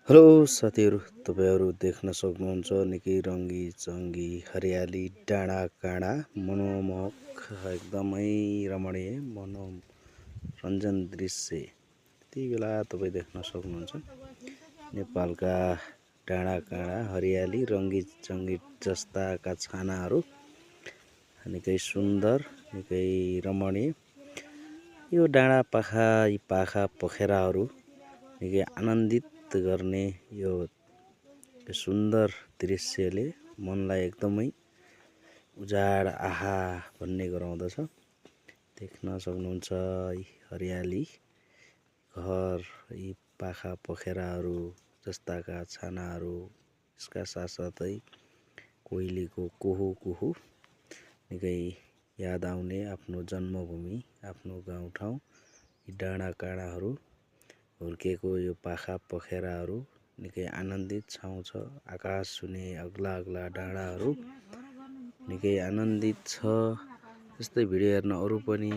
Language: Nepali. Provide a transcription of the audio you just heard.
हेलो साथीहरु, तपाईहरु देख्न सक्नुहुन्छ निकै रंगी चंगी हरियाली डाँडा काँडा मनोमोहक एकदमै रमणीय मनोरञ्जन दृश्य। त्यति बेला तपाई देख्न सक्नुहुन्छ नेपालका डाँडा काँडा हरियाली रंगी चंगी जस्ताका छानाहरु निकै सुन्दर निकै रमणीय। यो डाँडा पाखा पोखराहरु निकै आनन्दित गर्ने यो सुन्दर दृश्यले मनलाई एकदमै उजाड आहा भन्ने गराउँदछ। देख्न सक्नुहुन्छ हरियाली घर यी पाखा पोखराहरु जस्ताका छानाहरु, यसका साथसाथै कोइलीको कुहु कुहु निकै याद आउने आफ्नो जन्मभूमि आफ्नो गाउँठाउँ यी डाँडा काँडाहरु हुर्केको यो पाखा पोखराहरु निकै आनन्दित ठाउँ छ। आकाश छुने अग्ला अग्ला डाँडाहरु निकै आनन्दित छ। यस्तै भिडियो हेर्न अरु पनि